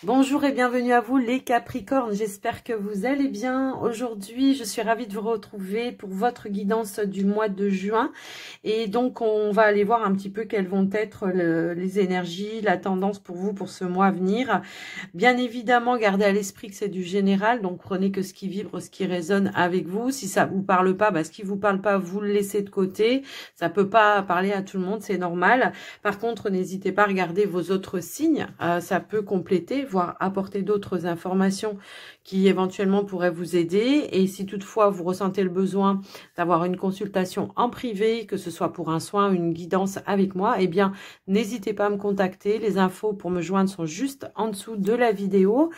Bonjour et bienvenue à vous les Capricornes, j'espère que vous allez bien. Aujourd'hui, je suis ravie de vous retrouver pour votre guidance du mois de juin. Et donc, on va aller voir un petit peu quelles vont être les énergies, la tendance pour vous pour ce mois à venir. Bien évidemment, gardez à l'esprit que c'est du général, donc prenez que ce qui vibre, ce qui résonne avec vous. Si ça vous parle pas, ce qui vous parle pas, vous le laissez de côté. Ça peut pas parler à tout le monde, c'est normal. Par contre, n'hésitez pas à regarder vos autres signes, ça peut compléter, voire apporter d'autres informations qui éventuellement pourraient vous aider. Et si toutefois vous ressentez le besoin d'avoir une consultation en privé, que ce soit pour un soin, une guidance avec moi, eh bien n'hésitez pas à me contacter. Les infos pour me joindre sont juste en dessous de la vidéo.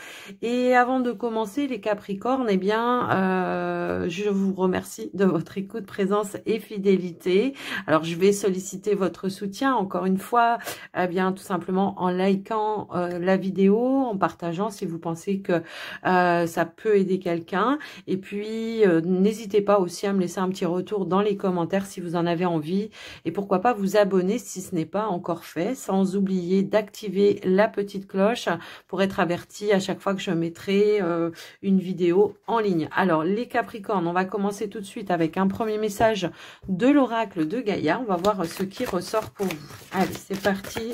Et avant de commencer les Capricornes, eh bien je vous remercie de votre écoute, présence et fidélité. Alors je vais solliciter votre soutien encore une fois, eh bien tout simplement en likant la vidéo, en partageant si vous pensez que ça peut aider quelqu'un. Et puis n'hésitez pas aussi à me laisser un petit retour dans les commentaires si vous en avez envie. Et pourquoi pas vous abonner si ce n'est pas encore fait, sans oublier d'activer la petite cloche pour être averti à chaque fois que je mettrai une vidéo en ligne. Alors les Capricornes, on va commencer tout de suite avec un premier message de l'oracle de Gaïa. On va voir ce qui ressort pour vous. Allez, c'est parti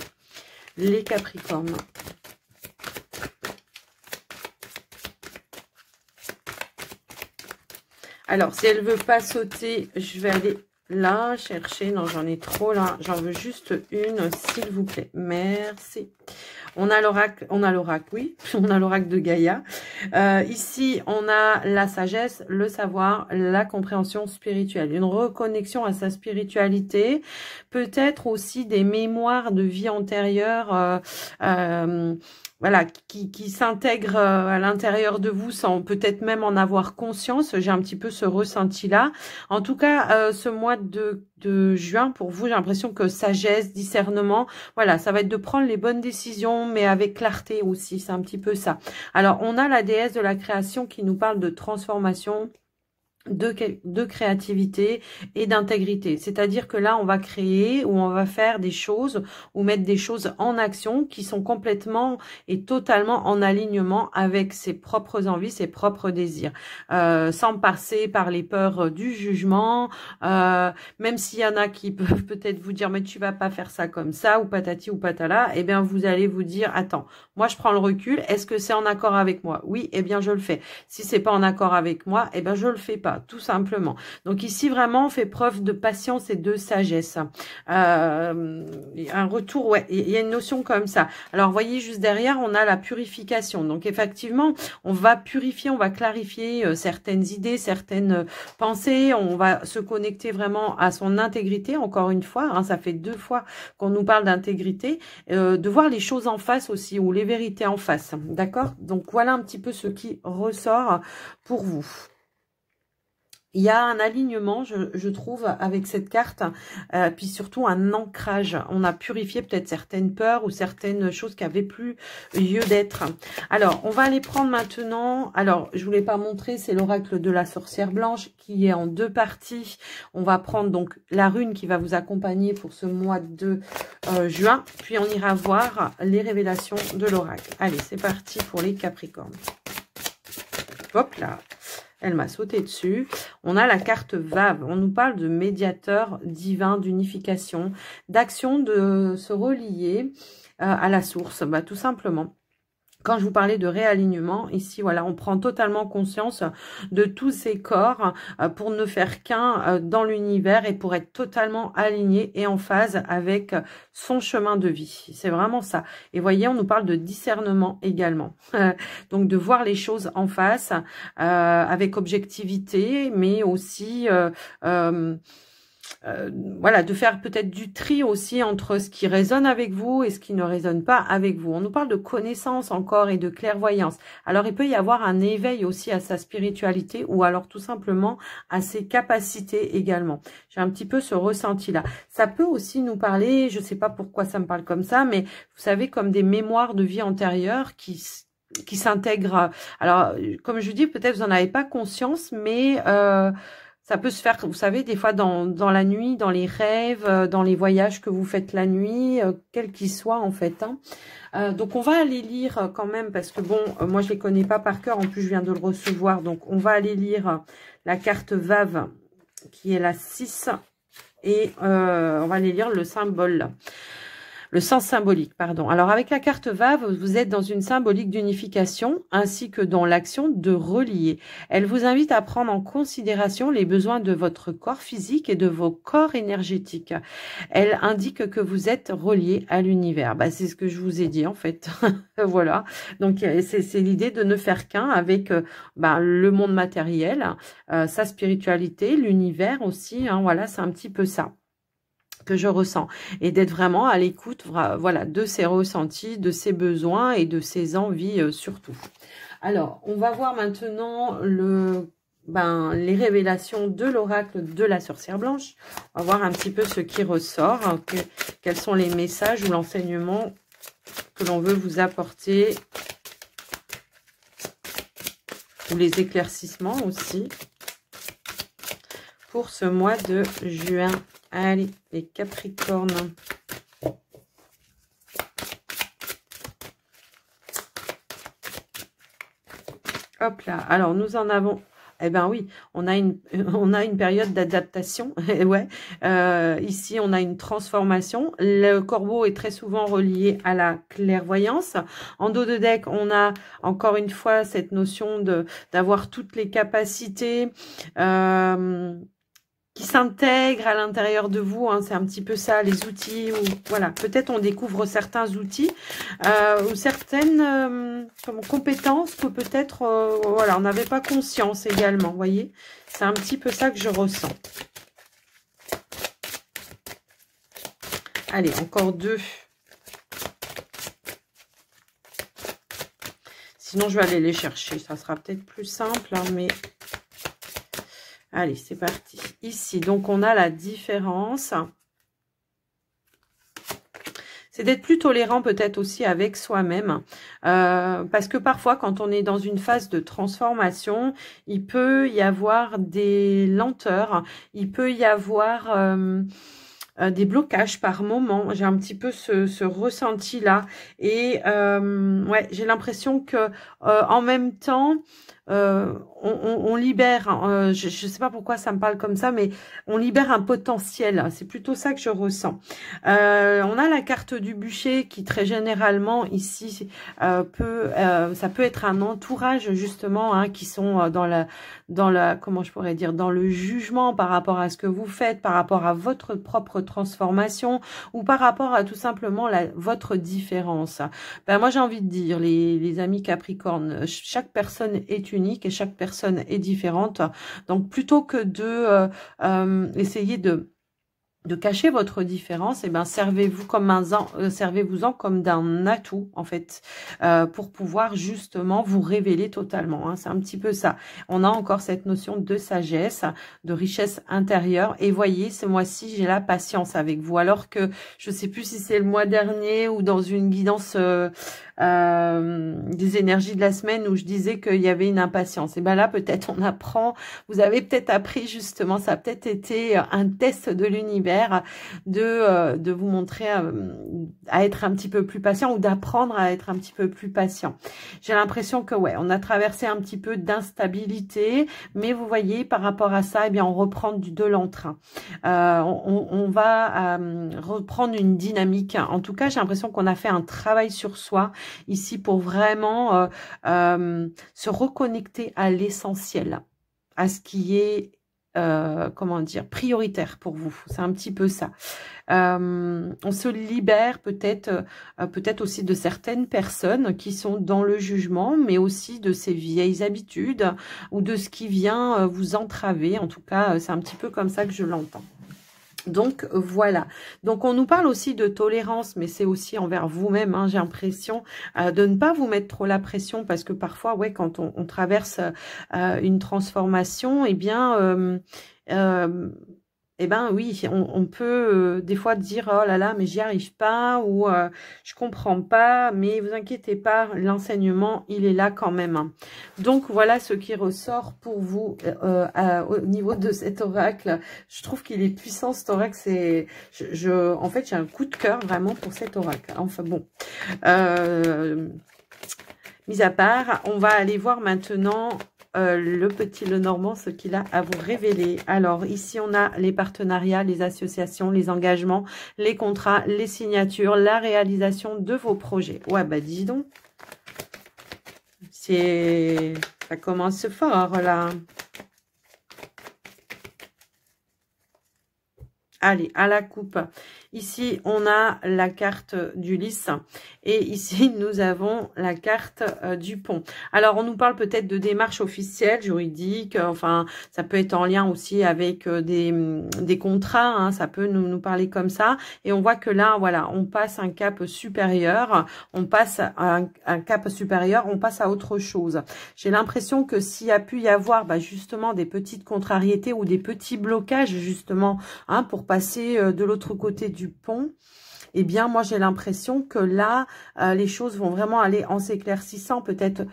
les Capricornes. Alors, si elle veut pas sauter, je vais aller là chercher. Non, j'en ai trop là. J'en veux juste une, s'il vous plaît. Merci. On a l'oracle, oui, on a l'oracle de Gaïa. Ici, on a la sagesse, le savoir, la compréhension spirituelle, une reconnexion à sa spiritualité, peut-être aussi des mémoires de vie antérieure, voilà, qui s'intègrent à l'intérieur de vous sans peut-être même en avoir conscience. J'ai un petit peu ce ressenti-là. En tout cas, ce mois de juin, pour vous, j'ai l'impression que sagesse, discernement, voilà, ça va être de prendre les bonnes décisions, mais avec clarté aussi, c'est un petit peu ça. Alors, on a la déesse de la création qui nous parle de transformation, de créativité et d'intégrité. C'est-à-dire que là, on va créer ou on va faire des choses ou mettre des choses en action qui sont complètement et totalement en alignement avec ses propres envies, ses propres désirs. Sans passer par les peurs du jugement, même s'il y en a qui peuvent peut-être vous dire « mais tu vas pas faire ça comme ça » ou patati ou patala, eh bien vous allez vous dire « attends, moi je prends le recul, est-ce que c'est en accord avec moi ?» Oui, eh bien je le fais. Si c'est pas en accord avec moi, eh bien je le fais pas, tout simplement. Donc ici vraiment on fait preuve de patience et de sagesse. Un retour, ouais, il y a une notion comme ça. Alors vous voyez juste derrière on a la purification. Donc effectivement on va purifier, on va clarifier certaines idées, certaines pensées, on va se connecter vraiment à son intégrité, encore une fois, hein, ça fait 2 fois qu'on nous parle d'intégrité, de voir les choses en face aussi, ou les vérités en face, d'accord? Donc voilà un petit peu ce qui ressort pour vous. Il y a un alignement, je trouve, avec cette carte, puis surtout un ancrage. On a purifié peut-être certaines peurs ou certaines choses qui avaient plus lieu d'être. Alors, on va aller prendre maintenant. Alors, je ne vous l'ai pas montré, c'est l'oracle de la sorcière blanche qui est en 2 parties. On va prendre donc la rune qui va vous accompagner pour ce mois de juin. Puis, on ira voir les révélations de l'oracle. Allez, c'est parti pour les Capricornes. Hop là. Elle m'a sauté dessus. On a la carte Vave. On nous parle de médiateur divin, d'unification, d'action, de se relier à la source, tout simplement. Quand je vous parlais de réalignement, ici, voilà, on prend totalement conscience de tous ces corps pour ne faire qu'un dans l'univers et pour être totalement aligné et en phase avec son chemin de vie. C'est vraiment ça. Et voyez, on nous parle de discernement également. Donc, de voir les choses en face avec objectivité, mais aussi... voilà, de faire peut-être du tri aussi entre ce qui résonne avec vous et ce qui ne résonne pas avec vous. On nous parle de connaissance encore et de clairvoyance. Alors, il peut y avoir un éveil aussi à sa spiritualité ou alors tout simplement à ses capacités également. J'ai un petit peu ce ressenti-là. Ça peut aussi nous parler, je ne sais pas pourquoi ça me parle comme ça, mais vous savez, comme des mémoires de vie antérieure qui s'intègrent. Alors, comme je vous dis, peut-être vous n'en avez pas conscience, mais... Ça peut se faire, vous savez, des fois dans la nuit, dans les rêves, dans les voyages que vous faites la nuit, quels qu'ils soient en fait. Hein. Donc on va aller lire quand même, parce que bon, moi je les connais pas par cœur, en plus je viens de le recevoir. Donc on va aller lire la carte Vave, qui est la 6, et on va aller lire le symbole. Le sens symbolique, pardon. Alors, avec la carte Vave, vous êtes dans une symbolique d'unification ainsi que dans l'action de relier. Elle vous invite à prendre en considération les besoins de votre corps physique et de vos corps énergétiques. Elle indique que vous êtes relié à l'univers. Bah, c'est ce que je vous ai dit, en fait. Voilà. Donc, c'est l'idée de ne faire qu'un avec le monde matériel, sa spiritualité, l'univers aussi. Hein, voilà, c'est un petit peu ça que je ressens, et d'être vraiment à l'écoute, voilà, de ses ressentis, de ses besoins et de ses envies surtout. Alors, on va voir maintenant les révélations de l'oracle de la sorcière blanche. On va voir un petit peu ce qui ressort, hein, quels sont les messages ou l'enseignement que l'on veut vous apporter, ou les éclaircissements aussi, pour ce mois de juin. Allez, les Capricornes. Hop là. Alors, nous en avons... Eh ben oui, on a une période d'adaptation. Ouais. Ici, on a une transformation. Le corbeau est très souvent relié à la clairvoyance. En dos de deck, on a encore une fois cette notion d'avoir toutes les capacités qui s'intègrent à l'intérieur de vous, hein, c'est un petit peu ça, les outils, ou voilà, peut-être on découvre certains outils ou certaines compétences que peut-être voilà, on n'avait pas conscience également, vous voyez, c'est un petit peu ça que je ressens. Allez, encore deux. Sinon, je vais aller les chercher, ça sera peut-être plus simple, hein, mais... Allez, c'est parti. Ici, donc, on a la différence. C'est d'être plus tolérant peut-être aussi avec soi-même. Parce que parfois, quand on est dans une phase de transformation, il peut y avoir des lenteurs. Il peut y avoir... des blocages par moment. J'ai un petit peu ce ressenti-là. Et ouais, j'ai l'impression que en même temps... on libère, je ne sais pas pourquoi ça me parle comme ça, mais on libère un potentiel. C'est plutôt ça que je ressens. On a la carte du bûcher qui très généralement ici ça peut être un entourage justement, hein, qui sont dans la comment je pourrais dire, dans le jugement par rapport à ce que vous faites, par rapport à votre propre transformation ou par rapport à tout simplement votre différence. Ben moi j'ai envie de dire, les amis Capricorne, chaque personne est unique et chaque personne est différente. Donc plutôt que de essayer de cacher votre différence, et ben servez-vous servez-vous-en comme d'un atout en fait, pour pouvoir justement vous révéler totalement, hein. C'est un petit peu ça. On a encore cette notion de sagesse, de richesse intérieure, et voyez, ce mois-ci j'ai la patience avec vous, alors que je sais plus si c'est le mois dernier ou dans une guidance des énergies de la semaine où je disais qu'il y avait une impatience. Et ben là peut-être on apprend, vous avez peut-être appris justement, ça a peut-être été un test de l'univers de vous montrer à être un petit peu plus patient, ou d'apprendre à être un petit peu plus patient. J'ai l'impression que ouais, on a traversé un petit peu d'instabilité, mais vous voyez, par rapport à ça, eh bien on reprend de l'entrain. On va reprendre une dynamique. En tout cas, j'ai l'impression qu'on a fait un travail sur soi ici pour vraiment se reconnecter à l'essentiel, à ce qui est comment dire, prioritaire pour vous. C'est un petit peu ça. On se libère peut-être aussi de certaines personnes qui sont dans le jugement, mais aussi de ces vieilles habitudes ou de ce qui vient vous entraver. En tout cas, c'est un petit peu comme ça que je l'entends. Donc voilà, donc on nous parle aussi de tolérance, mais c'est aussi envers vous-même, hein, j'ai l'impression de ne pas vous mettre trop la pression, parce que parfois, ouais, quand on traverse une transformation, eh bien, eh ben oui, on peut des fois dire oh là là, mais j'y arrive pas ou je comprends pas, mais vous inquiétez pas, l'enseignement il est là quand même. Donc voilà ce qui ressort pour vous au niveau de cet oracle. Je trouve qu'il est puissant cet oracle. C'est, en fait, j'ai un coup de cœur vraiment pour cet oracle. Enfin bon, mis à part, on va aller voir maintenant. Le petit Lenormand, ce qu'il a à vous révéler. Alors, ici, on a les partenariats, les associations, les engagements, les contrats, les signatures, la réalisation de vos projets. Ouais, bah, dis donc. Ça commence fort, là. Allez, à la coupe. Ici, on a la carte du lys et ici, nous avons la carte du pont. Alors, on nous parle peut-être de démarches officielles, juridiques, enfin, ça peut être en lien aussi avec des contrats, hein, ça peut nous parler comme ça. Et on voit que là, voilà, on passe un cap supérieur, on passe un cap supérieur, on passe à autre chose. J'ai l'impression que s'il y a pu y avoir justement des petites contrariétés ou des petits blocages, justement, hein, pour passer de l'autre côté du pont, eh bien, moi, j'ai l'impression que là, les choses vont vraiment aller en s'éclaircissant. Peut-être,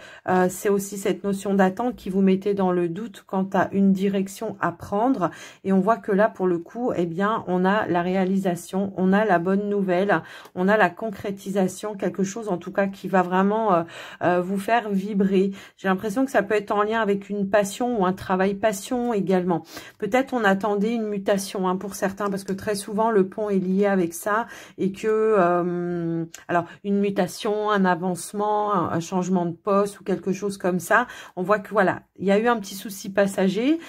c'est aussi cette notion d'attente qui vous mettait dans le doute quant à une direction à prendre. Et on voit que là, pour le coup, eh bien, on a la réalisation, on a la bonne nouvelle, on a la concrétisation, quelque chose, en tout cas, qui va vraiment vous faire vibrer. J'ai l'impression que ça peut être en lien avec une passion ou un travail passion également. Peut-être on attendait une mutation, hein, pour certains, parce que très souvent, le pont est lié avec ça. Et que, alors, une mutation, un avancement, un changement de poste ou quelque chose comme ça, on voit que voilà, il y a eu un petit souci passager.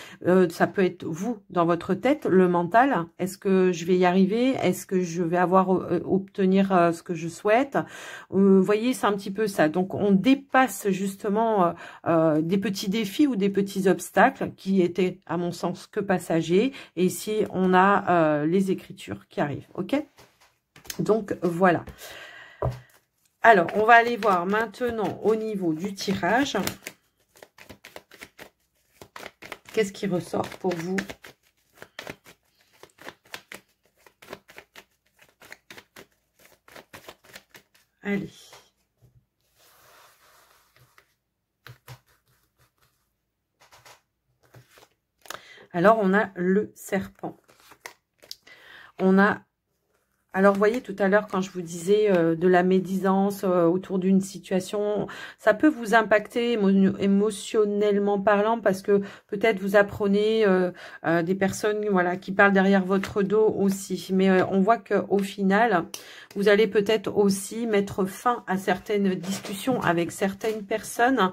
Ça peut être vous, dans votre tête, le mental. Est-ce que je vais y arriver? Est-ce que je vais obtenir ce que je souhaite? Vous voyez, c'est un petit peu ça. Donc, on dépasse justement des petits défis ou des petits obstacles qui étaient, à mon sens, que passagers. Et ici, on a les écritures qui arrivent. OK? Donc, voilà. Alors, on va aller voir maintenant au niveau du tirage. Qu'est-ce qui ressort pour vous? Allez. Alors, on a le serpent. On a... Alors, vous voyez, tout à l'heure, quand je vous disais de la médisance autour d'une situation, ça peut vous impacter émotionnellement parlant parce que peut-être vous apprenez des personnes voilà, qui parlent derrière votre dos aussi. Mais on voit qu'au final, vous allez peut-être aussi mettre fin à certaines discussions avec certaines personnes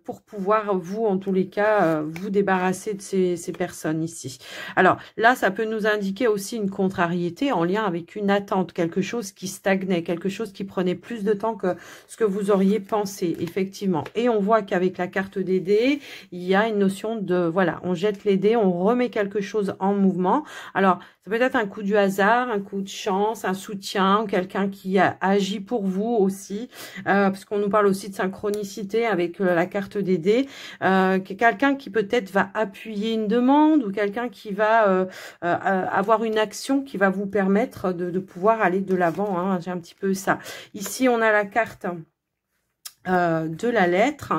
pour pouvoir, vous, en tous les cas, vous débarrasser de ces personnes ici. Alors, là, ça peut nous indiquer aussi une contrariété en lien avec une attente, quelque chose qui stagnait, quelque chose qui prenait plus de temps que ce que vous auriez pensé, effectivement. Et on voit qu'avec la carte des dés, il y a une notion de, voilà, on jette les dés, on remet quelque chose en mouvement. Alors, ça peut être un coup du hasard, un coup de chance, un soutien, quelqu'un qui agit pour vous aussi, parce qu'on nous parle aussi de synchronicité avec la carte des dés. Quelqu'un qui peut-être va appuyer une demande ou quelqu'un qui va avoir une action qui va vous permettre de pouvoir aller de l'avant. Hein. J'ai un petit peu ça. Ici, on a la carte de la lettre.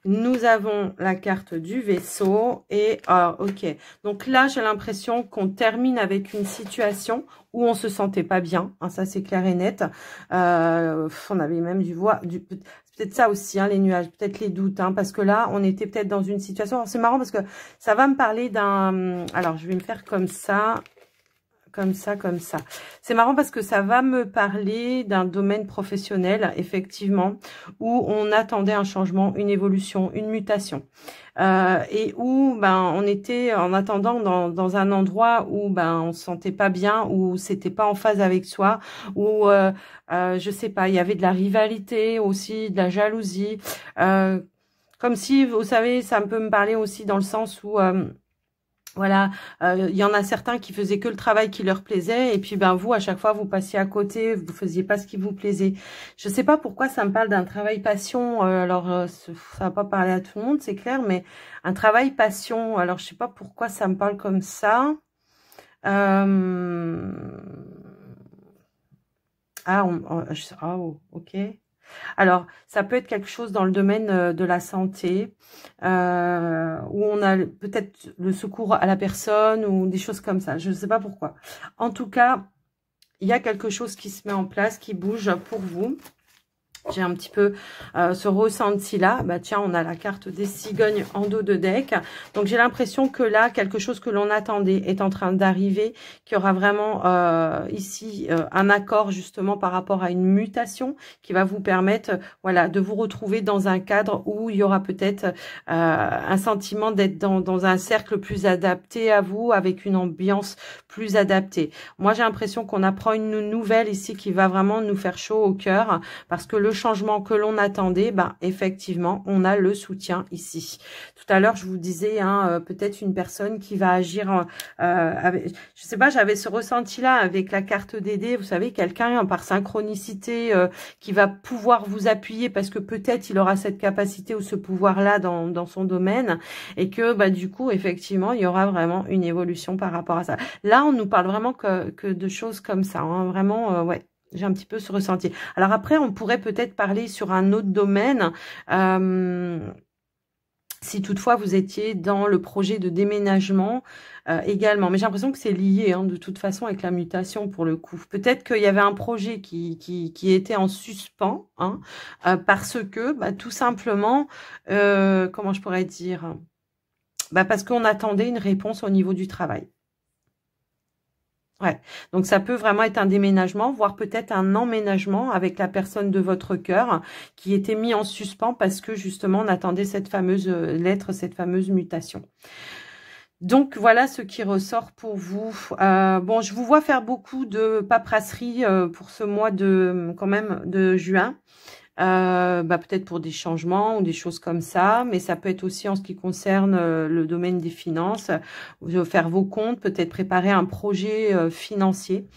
Nous avons la carte du vaisseau et ok. Donc là, j'ai l'impression qu'on termine avec une situation où on se sentait pas bien. Hein, ça, c'est clair et net. On avait même peut-être ça aussi, hein, les nuages, peut-être les doutes, hein, parce que là, on était peut-être dans une situation. C'est marrant parce que ça va me parler d'un... Alors, je vais me faire comme ça. Comme ça, comme ça. C'est marrant parce que ça va me parler d'un domaine professionnel, effectivement, où on attendait un changement, une évolution, une mutation. Et où on était en attendant dans un endroit où on se sentait pas bien, où c'était pas en phase avec soi, où je sais pas, il y avait de la rivalité aussi, de la jalousie. Comme si, vous savez, ça peut me parler aussi dans le sens où... Voilà, il y en a certains qui faisaient que le travail qui leur plaisait et puis vous, à chaque fois, vous passiez à côté, vous faisiez pas ce qui vous plaisait. Je sais pas pourquoi ça me parle d'un travail passion, alors ça va pas parler à tout le monde, c'est clair, mais un travail passion, alors je sais pas pourquoi ça me parle comme ça. Oh, ok. Alors, ça peut être quelque chose dans le domaine de la santé, où on a peut-être le secours à la personne ou des choses comme ça. Je ne sais pas pourquoi. En tout cas, il y a quelque chose qui se met en place, qui bouge pour vous. J'ai un petit peu ce ressenti-là. Bah tiens, on a la carte des cigognes en dos de deck. Donc, j'ai l'impression que là, quelque chose que l'on attendait est en train d'arriver, qu'il y aura vraiment ici un accord justement par rapport à une mutation qui va vous permettre voilà, de vous retrouver dans un cadre où il y aura peut-être un sentiment d'être dans un cercle plus adapté à vous, avec une ambiance plus adaptée. Moi, j'ai l'impression qu'on apprend une nouvelle ici qui va vraiment nous faire chaud au cœur parce que le changement que l'on attendait, ben, effectivement, on a le soutien ici. Tout à l'heure, je vous disais, hein, peut-être une personne qui va agir, je sais pas, j'avais ce ressenti-là avec la carte d'aider, vous savez, quelqu'un par synchronicité qui va pouvoir vous appuyer parce que peut-être il aura cette capacité ou ce pouvoir-là dans son domaine et que, bah, du coup, effectivement, il y aura vraiment une évolution par rapport à ça. Là, on nous parle vraiment que de choses comme ça, hein, vraiment, ouais. J'ai un petit peu ce ressenti. Alors après, on pourrait peut-être parler sur un autre domaine. Si toutefois vous étiez dans le projet de déménagement également. Mais j'ai l'impression que c'est lié hein, de toute façon avec la mutation pour le coup. Peut-être qu'il y avait un projet qui était en suspens hein, parce que bah, tout simplement, comment je pourrais dire, bah, parce qu'on attendait une réponse au niveau du travail. Ouais, donc ça peut vraiment être un déménagement, voire peut-être un emménagement avec la personne de votre cœur qui était mis en suspens parce que justement on attendait cette fameuse lettre, cette fameuse mutation. Donc voilà ce qui ressort pour vous. Bon, je vous vois faire beaucoup de paperasserie pour ce mois de quand même de juin. Bah, peut-être pour des changements ou des choses comme ça, mais ça peut être aussi en ce qui concerne le domaine des finances, faire vos comptes, peut-être préparer un projet financier,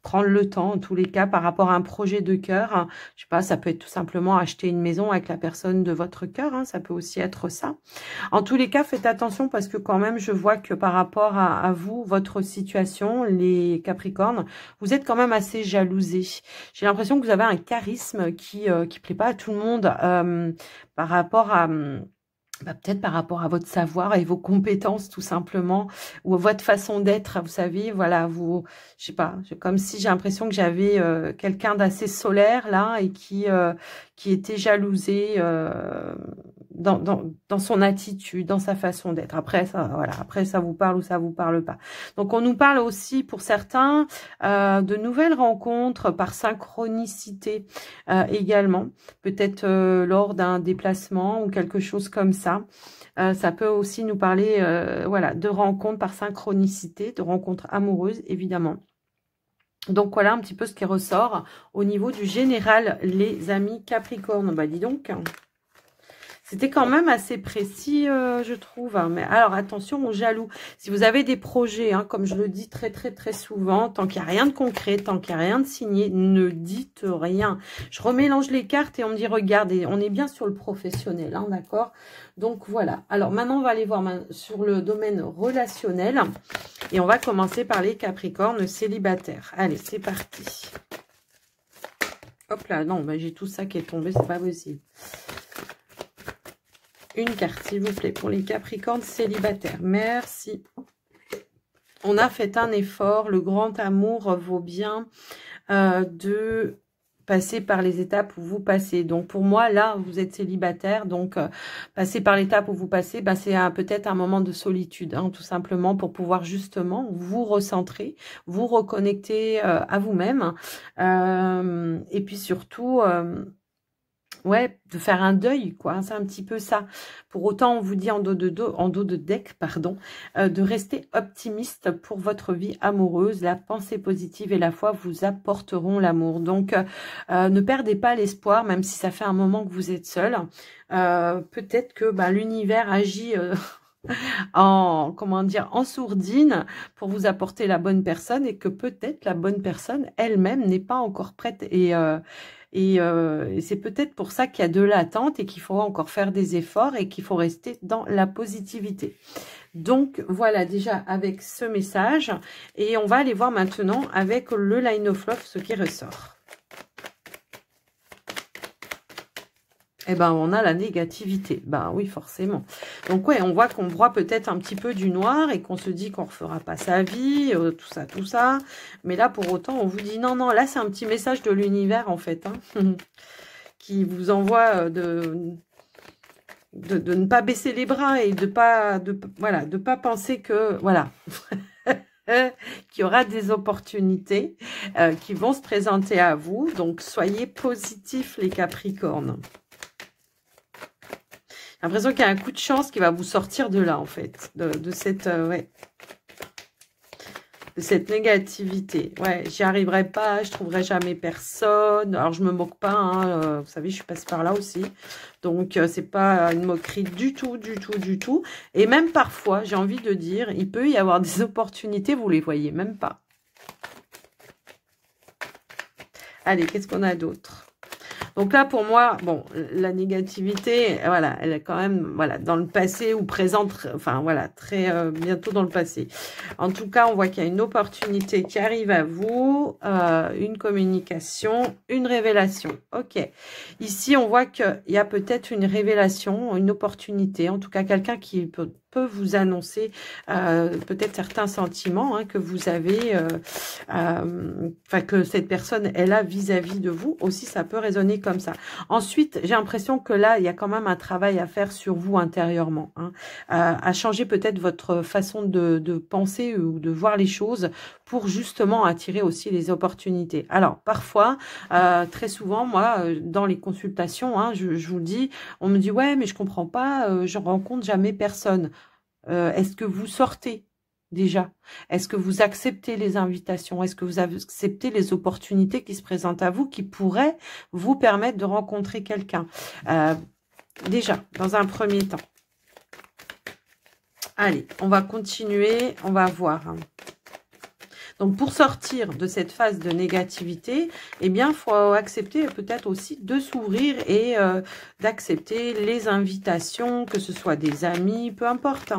prendre le temps en tous les cas par rapport à un projet de cœur. Hein. Je sais pas, ça peut être tout simplement acheter une maison avec la personne de votre cœur, hein, ça peut aussi être ça. En tous les cas, faites attention parce que quand même, je vois que par rapport à vous, votre situation, les Capricornes, vous êtes quand même assez jalousés. J'ai l'impression que vous avez un charisme qui plaît pas à tout le monde par rapport à... Bah, peut-être par rapport à votre savoir et vos compétences tout simplement ou à votre façon d'être, vous savez, voilà, vous, je sais pas, comme si j'ai l'impression que j'avais quelqu'un d'assez solaire là et qui était jalousé dans son attitude, dans sa façon d'être. Après ça, voilà, après ça vous parle ou ça vous parle pas. Donc on nous parle aussi pour certains de nouvelles rencontres par synchronicité également, peut-être lors d'un déplacement ou quelque chose comme ça. Ça peut aussi nous parler voilà, de rencontres par synchronicité, de rencontres amoureuses évidemment. Donc voilà un petit peu ce qui ressort au niveau du général, les amis Capricorne. Bah dis donc, c'était quand même assez précis, je trouve. Hein. Mais alors, attention aux jaloux. Si vous avez des projets, hein, comme je le dis très souvent, tant qu'il n'y a rien de concret, tant qu'il n'y a rien de signé, ne dites rien. Je remélange les cartes et on me dit, regardez, on est bien sur le professionnel, hein, d'accord? Donc, voilà. Alors, maintenant, on va aller voir sur le domaine relationnel. Et on va commencer par les Capricornes célibataires. Allez, c'est parti. Hop là, non, bah, j'ai tout ça qui est tombé, c'est pas possible. Une carte, s'il vous plaît, pour les Capricornes célibataires. Merci. On a fait un effort. Le grand amour vaut bien de passer par les étapes où vous passez. Donc, pour moi, là, vous êtes célibataire. Donc, passer par l'étape où vous passez, bah, c'est peut-être un moment de solitude, hein, tout simplement, pour pouvoir justement vous recentrer, vous reconnecter à vous-même. Et puis, surtout... ouais, de faire un deuil, quoi. C'est un petit peu ça. Pour autant, on vous dit en dos de deck, pardon, de rester optimiste pour votre vie amoureuse. La pensée positive et la foi vous apporteront l'amour. Donc, ne perdez pas l'espoir, même si ça fait un moment que vous êtes seul. Peut-être que l'univers agit... comment dire, en sourdine pour vous apporter la bonne personne et que peut-être la bonne personne elle-même n'est pas encore prête Et c'est peut-être pour ça qu'il y a de l'attente et qu'il faut encore faire des efforts et qu'il faut rester dans la positivité. Donc, voilà déjà avec ce message. Et on va aller voir maintenant avec le Line of Love ce qui ressort. Eh ben, on a la négativité. Ben oui, forcément. Donc, ouais, on voit qu'on broie peut-être un petit peu du noir et qu'on se dit qu'on ne refera pas sa vie, tout ça, tout ça. Mais là, pour autant, on vous dit non, non. Là, c'est un petit message de l'univers, en fait, hein, qui vous envoie de ne pas baisser les bras et de pas penser que, voilà, qu'il y aura des opportunités qui vont se présenter à vous. Donc, soyez positifs, les Capricornes. J'ai l'impression qu'il y a un coup de chance qui va vous sortir de là, en fait, de cette, ouais, de cette négativité. Ouais, j'y arriverai pas, je trouverai jamais personne. Alors, je me moque pas, hein, vous savez, je suis passée par là aussi. Donc, c'est pas une moquerie du tout, du tout, du tout. Et même parfois, j'ai envie de dire, il peut y avoir des opportunités, vous les voyez même pas. Allez, qu'est-ce qu'on a d'autre ? Donc là, pour moi, bon, la négativité, voilà, elle est quand même, voilà, dans le passé ou présente, enfin, voilà, très bientôt dans le passé. En tout cas, on voit qu'il y a une opportunité qui arrive à vous, une communication, une révélation. Ok. Ici, on voit qu'il y a peut-être une révélation, une opportunité, en tout cas, quelqu'un qui peut vous annoncer peut-être certains sentiments que vous avez, enfin que cette personne elle a vis-à-vis de vous aussi, ça peut résonner comme ça. Ensuite, j'ai l'impression que là, il y a quand même un travail à faire sur vous intérieurement, à changer peut-être votre façon de penser ou de voir les choses pour justement attirer aussi les opportunités. Alors, parfois, très souvent, moi, dans les consultations, je vous le dis, on me dit, ouais, mais je comprends pas, je rencontre jamais personne. Est-ce que vous sortez déjà? Est-ce que vous acceptez les invitations? Est-ce que vous acceptez les opportunités qui se présentent à vous, qui pourraient vous permettre de rencontrer quelqu'un? Déjà, dans un premier temps. Allez, on va continuer, on va voir. Donc, pour sortir de cette phase de négativité, eh bien, il faut accepter peut-être aussi de s'ouvrir et d'accepter les invitations, que ce soit des amis, peu importe.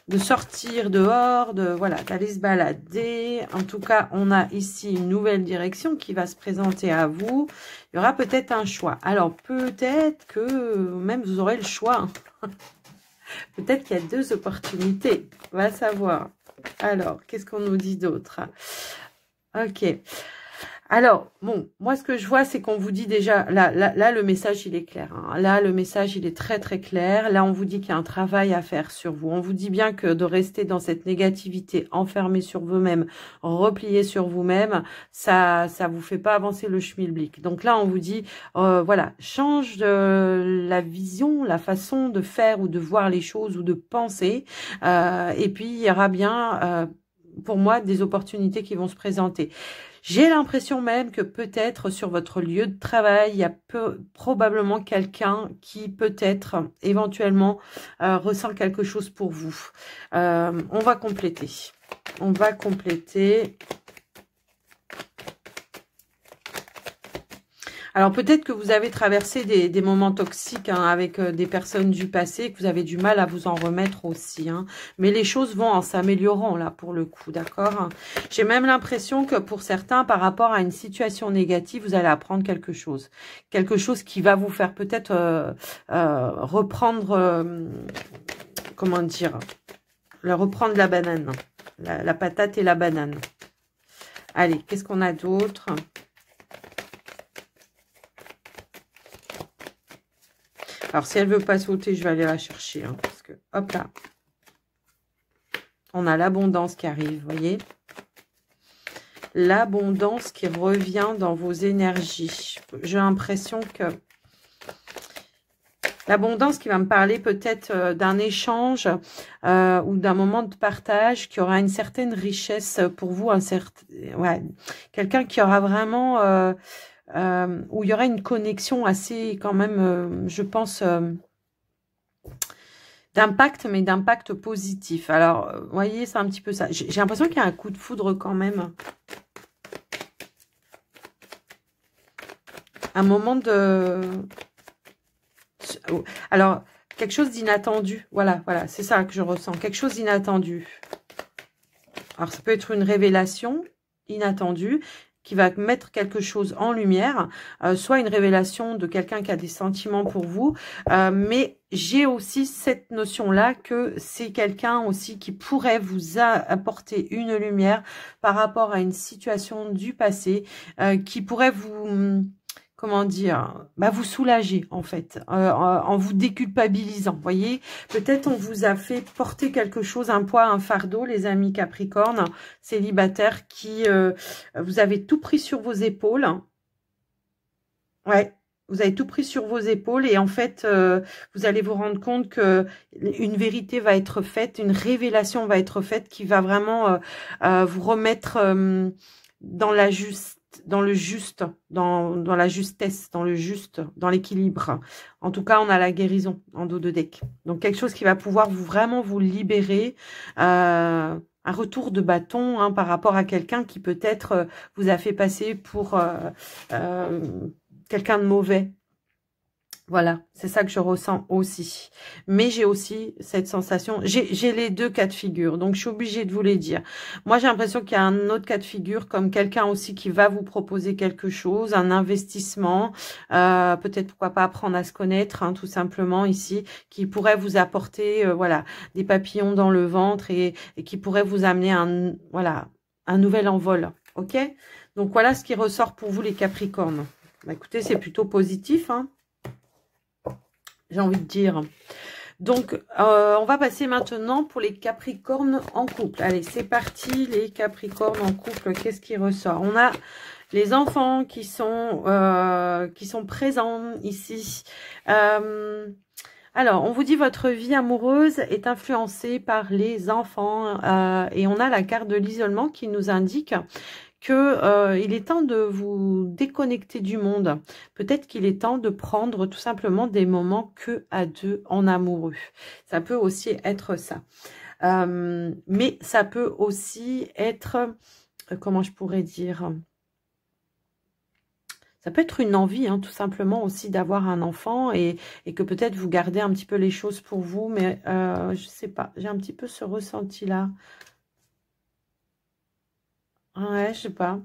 De sortir dehors, voilà, d'aller se balader. En tout cas, on a ici une nouvelle direction qui va se présenter à vous. Il y aura peut-être un choix. Alors, peut-être que même vous aurez le choix. Peut-être qu'il y a 2 opportunités. On va savoir. Alors, qu'est-ce qu'on nous dit d'autre? Ok. Alors, bon, moi, ce que je vois, c'est qu'on vous dit déjà, là, le message, il est clair. Là, le message, il est très, très clair. Là, on vous dit qu'il y a un travail à faire sur vous. On vous dit bien que de rester dans cette négativité, enfermé sur vous-même, replié sur vous-même, ça vous fait pas avancer le schmilblick. Donc là, on vous dit, voilà, change la vision, la façon de faire ou de voir les choses ou de penser. Et puis, il y aura bien, pour moi, des opportunités qui vont se présenter. J'ai l'impression même que peut-être sur votre lieu de travail, il y a probablement quelqu'un qui peut-être éventuellement ressent quelque chose pour vous. On va compléter. On va compléter. Alors peut-être que vous avez traversé des moments toxiques avec des personnes du passé, que vous avez du mal à vous en remettre aussi. Mais les choses vont en s'améliorant là pour le coup, d'accord? J'ai même l'impression que pour certains, par rapport à une situation négative, vous allez apprendre quelque chose. Quelque chose qui va vous faire peut-être reprendre, comment dire, reprendre la banane, la patate et la banane. Allez, qu'est-ce qu'on a d'autre ? Alors, si elle ne veut pas sauter, je vais aller la chercher. Parce que, hop là. On a l'abondance qui arrive, vous voyez. L'abondance qui revient dans vos énergies. J'ai l'impression que l'abondance qui va me parler peut-être d'un échange ou d'un moment de partage qui aura une certaine richesse pour vous. Ouais, quelqu'un qui aura vraiment... où il y aura une connexion assez quand même, je pense, d'impact, mais d'impact positif. Alors, vous voyez, c'est un petit peu ça. J'ai l'impression qu'il y a un coup de foudre quand même. Un moment de... Alors, quelque chose d'inattendu. Voilà, voilà, c'est ça que je ressens. Quelque chose d'inattendu. Alors, ça peut être une révélation inattendue qui va mettre quelque chose en lumière, soit une révélation de quelqu'un qui a des sentiments pour vous, mais j'ai aussi cette notion-là que c'est quelqu'un aussi qui pourrait vous apporter une lumière par rapport à une situation du passé, qui pourrait vous... comment dire, bah vous soulager en fait, en vous déculpabilisant, voyez. Peut-être on vous a fait porter quelque chose, un poids, un fardeau, les amis Capricorne, célibataires, qui vous avez tout pris sur vos épaules. Ouais, vous avez tout pris sur vos épaules et en fait, vous allez vous rendre compte que une vérité va être faite, une révélation va être faite qui va vraiment vous remettre dans la dans le juste, dans la justesse, dans le juste, dans l'équilibre. En tout cas, on a la guérison en dos de deck. Donc, quelque chose qui va pouvoir vraiment vous libérer. Un retour de bâton hein, par rapport à quelqu'un qui peut-être vous a fait passer pour quelqu'un de mauvais. Voilà, c'est ça que je ressens aussi. Mais j'ai aussi cette sensation, j'ai les deux cas de figure, donc je suis obligée de vous les dire. Moi, j'ai l'impression qu'il y a un autre cas de figure, comme quelqu'un aussi qui va vous proposer quelque chose, un investissement, peut-être pourquoi pas apprendre à se connaître, hein, tout simplement ici, qui pourrait vous apporter, voilà, des papillons dans le ventre et qui pourrait vous amener voilà, un nouvel envol, ok? Donc voilà ce qui ressort pour vous les Capricornes. Bah, écoutez, c'est plutôt positif, hein. J'ai envie de dire. Donc, on va passer maintenant pour les Capricornes en couple. Allez, c'est parti, les Capricornes en couple. Qu'est-ce qui ressort? On a les enfants qui sont présents ici. Alors, on vous dit votre vie amoureuse est influencée par les enfants. Et on a la carte de l'isolement qui nous indique que il est temps de vous déconnecter du monde. Peut-être qu'il est temps de prendre tout simplement des moments que à deux en amoureux. Ça peut aussi être ça. Mais ça peut aussi être, comment je pourrais dire, ça peut être une envie, hein, tout simplement aussi d'avoir un enfant et que peut-être vous gardez un petit peu les choses pour vous. Mais je sais pas, j'ai un petit peu ce ressenti-là. Ouais, je sais pas.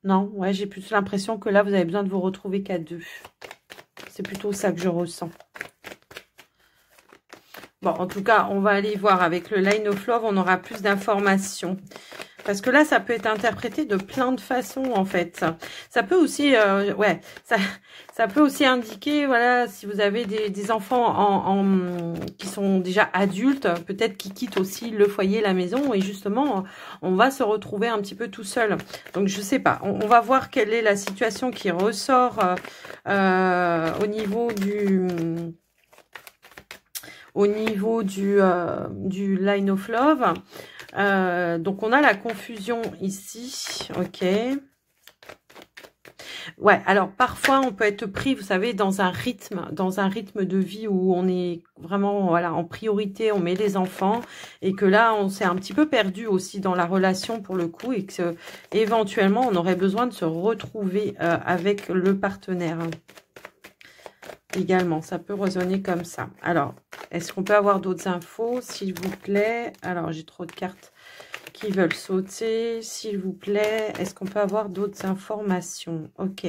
Non, ouais, j'ai plus l'impression que là, vous avez besoin de vous retrouver qu'à deux. C'est plutôt ça que je ressens. Bon, en tout cas, on va aller voir avec le Line of Love, on aura plus d'informations. Parce que là, ça peut être interprété de plein de façons, en fait. Ça peut aussi, ouais, ça peut aussi indiquer, voilà, si vous avez des enfants qui sont déjà adultes, peut-être qui quittent aussi le foyer, la maison, et justement, on va se retrouver un petit peu tout seul. Donc, je sais pas. On va voir quelle est la situation qui ressort au niveau du Line of Love. Donc, on a la confusion ici. Ok. Ouais, alors parfois, on peut être pris, vous savez, dans un rythme de vie où on est vraiment voilà, en priorité, on met les enfants et que là, on s'est un petit peu perdu aussi dans la relation pour le coup et que éventuellement, on aurait besoin de se retrouver avec le partenaire. Également, ça peut résonner comme ça. Alors, est-ce qu'on peut avoir d'autres infos, s'il vous plaît? Alors, j'ai trop de cartes qui veulent sauter, s'il vous plaît. Est-ce qu'on peut avoir d'autres informations? Ok.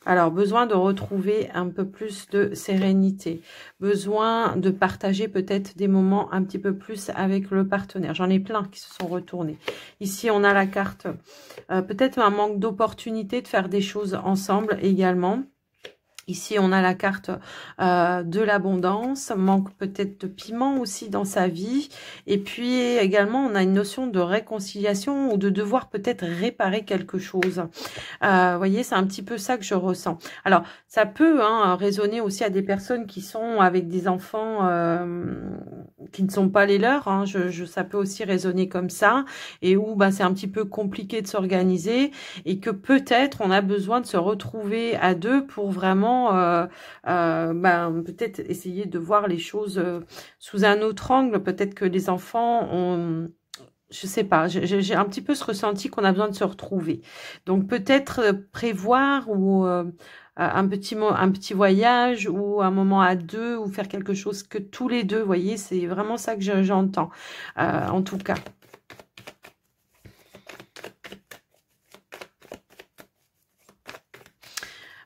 Alors, besoin de retrouver un peu plus de sérénité. Besoin de partager peut-être des moments un petit peu plus avec le partenaire. J'en ai plein qui se sont retournés. Ici, on a la carte. Peut-être un manque d'opportunité de faire des choses ensemble également. Ici, on a la carte de l'abondance, manque peut-être de piment aussi dans sa vie. Et puis également, on a une notion de réconciliation ou de devoir peut-être réparer quelque chose. Vous voyez, c'est un petit peu ça que je ressens. Alors, ça peut résonner aussi à des personnes qui sont avec des enfants qui ne sont pas les leurs. Hein. Ça peut aussi résonner comme ça. Et où c'est un petit peu compliqué de s'organiser. Et que peut-être on a besoin de se retrouver à deux pour vraiment peut-être essayer de voir les choses sous un autre angle. Peut-être que les enfants ont... Je sais pas, j'ai un petit peu ce ressenti qu'on a besoin de se retrouver. Donc peut-être prévoir ou un petit voyage ou un moment à deux ou faire quelque chose que tous les deux, vous voyez, c'est vraiment ça que j'entends, en tout cas.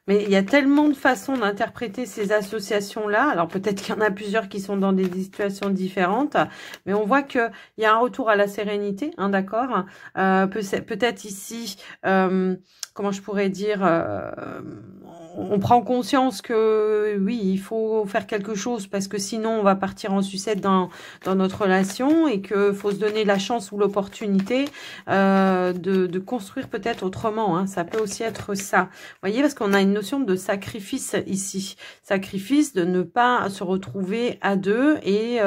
Mais il y a tellement de façons d'interpréter ces associations-là. Alors peut-être qu'il y en a plusieurs qui sont dans des situations différentes, mais on voit qu'il y a un retour à la sérénité, hein, d'accord. Peut-être ici, comment je pourrais dire, on prend conscience que oui, il faut faire quelque chose parce que sinon on va partir en sucette dans notre relation et qu'il faut se donner la chance ou l'opportunité de construire peut-être autrement, hein. Ça peut aussi être ça. Vous voyez, parce qu'on a une notion de sacrifice ici. Sacrifice de ne pas se retrouver à deux et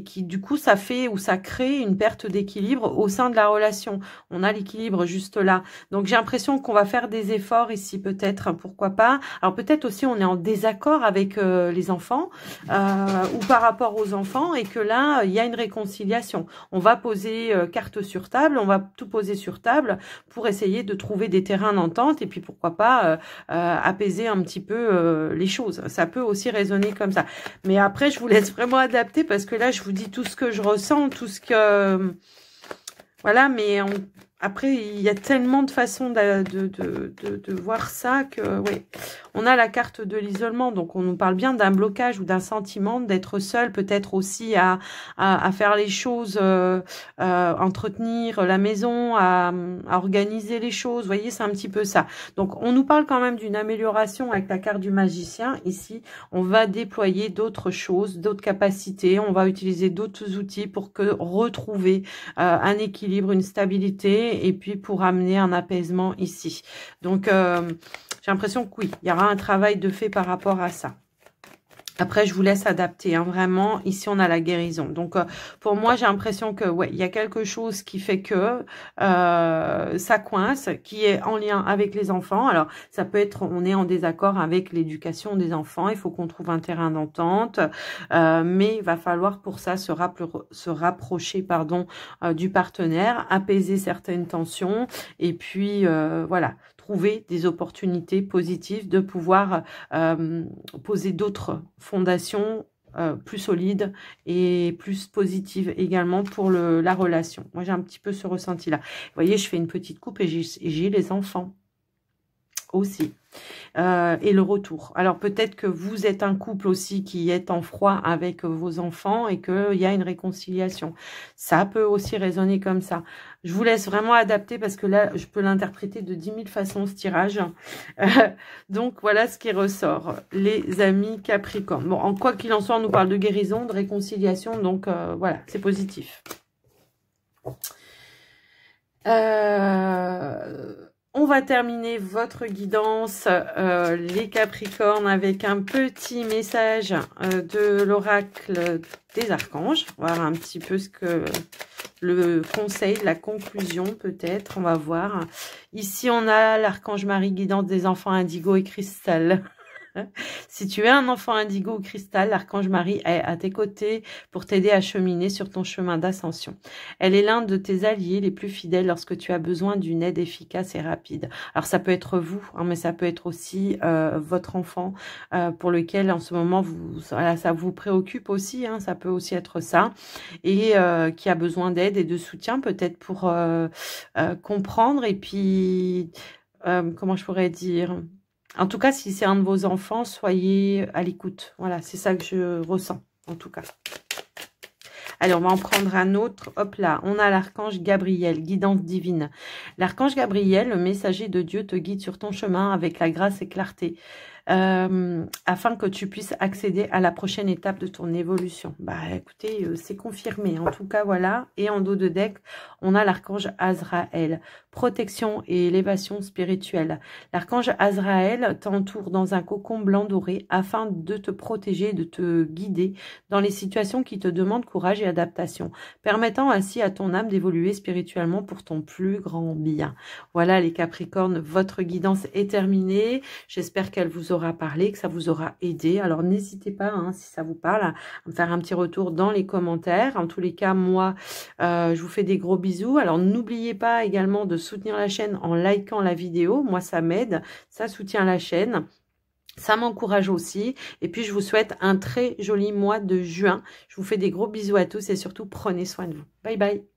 qui du coup ça fait ou ça crée une perte d'équilibre au sein de la relation. On a l'équilibre juste là. Donc j'ai l'impression qu'on va faire des efforts ici peut-être, pourquoi pas. Alors peut-être aussi on est en désaccord avec les enfants ou par rapport aux enfants et que là il y a une réconciliation. On va poser carte sur table, on va tout poser sur table pour essayer de trouver des terrains d'entente et puis pourquoi pas apaiser un petit peu les choses. Ça peut aussi résonner comme ça. Mais après je vous laisse vraiment adapter parce que là je vous dis tout ce que je ressens, tout ce que... voilà, mais après, il y a tellement de façons de voir ça que, oui. On a la carte de l'isolement, donc on nous parle bien d'un blocage ou d'un sentiment d'être seul, peut-être aussi à faire les choses, entretenir la maison, à organiser les choses. Vous voyez, c'est un petit peu ça. Donc, on nous parle quand même d'une amélioration avec la carte du magicien. Ici, on va déployer d'autres choses, d'autres capacités. On va utiliser d'autres outils pour retrouver un équilibre, une stabilité et puis pour amener un apaisement ici. Donc, j'ai l'impression que oui, il y aura un travail de fait par rapport à ça. Après, je vous laisse adapter, hein, vraiment. Ici, on a la guérison. Donc, pour moi, j'ai l'impression que, ouais, il y a quelque chose qui fait que ça coince, qui est en lien avec les enfants. Alors, ça peut être, on est en désaccord avec l'éducation des enfants. Il faut qu'on trouve un terrain d'entente. Mais il va falloir pour ça se rapprocher, pardon, du partenaire, apaiser certaines tensions. Et puis, voilà, trouver des opportunités positives de pouvoir poser d'autres fondations plus solides et plus positives également pour la relation. Moi, j'ai un petit peu ce ressenti-là. Vous voyez, je fais une petite coupe et j'ai les enfants aussi. Et le retour. Alors peut-être que vous êtes un couple aussi qui est en froid avec vos enfants et qu'il y a une réconciliation. Ça peut aussi résonner comme ça. Je vous laisse vraiment adapter parce que là, je peux l'interpréter de 10 000 façons, ce tirage. Donc voilà ce qui ressort. Les amis Capricorne. Bon, en quoi qu'il en soit, on nous parle de guérison, de réconciliation. Donc voilà, c'est positif. On va terminer votre guidance, les Capricornes, avec un petit message de l'oracle des archanges. On va voir un petit peu ce que le conseil, la conclusion peut-être, on va voir. Ici, on a l'archange Marie, guidance des enfants indigo et cristal. Si tu es un enfant indigo ou cristal, l'archange Marie est à tes côtés pour t'aider à cheminer sur ton chemin d'ascension. Elle est l'un de tes alliés les plus fidèles lorsque tu as besoin d'une aide efficace et rapide. Alors ça peut être vous, hein, mais ça peut être aussi votre enfant pour lequel en ce moment voilà, ça vous préoccupe aussi, hein, ça peut aussi être ça, et qui a besoin d'aide et de soutien peut-être pour comprendre et puis comment je pourrais dire. En tout cas, si c'est un de vos enfants, soyez à l'écoute. Voilà, c'est ça que je ressens, en tout cas. Allez, on va en prendre un autre. Hop là, on a l'archange Gabriel, guidance divine. L'archange Gabriel, le messager de Dieu, te guide sur ton chemin avec la grâce et clarté. Afin que tu puisses accéder à la prochaine étape de ton évolution. Bah écoutez, c'est confirmé. En tout cas, voilà. Et en dos de deck, on a l'archange Azraël. Protection et élévation spirituelle. L'archange Azraël t'entoure dans un cocon blanc doré afin de te protéger, de te guider dans les situations qui te demandent courage et adaptation, permettant ainsi à ton âme d'évoluer spirituellement pour ton plus grand bien. Voilà les Capricornes, votre guidance est terminée. J'espère qu'elle vous aura parlé, que ça vous aura aidé. Alors n'hésitez pas, hein, si ça vous parle, à me faire un petit retour dans les commentaires. En tous les cas, moi, je vous fais des gros bisous. Alors n'oubliez pas également de soutenir la chaîne en likant la vidéo. Moi, ça m'aide, ça soutient la chaîne. Ça m'encourage aussi. Et puis, je vous souhaite un très joli mois de juin. Je vous fais des gros bisous à tous et surtout, prenez soin de vous. Bye bye.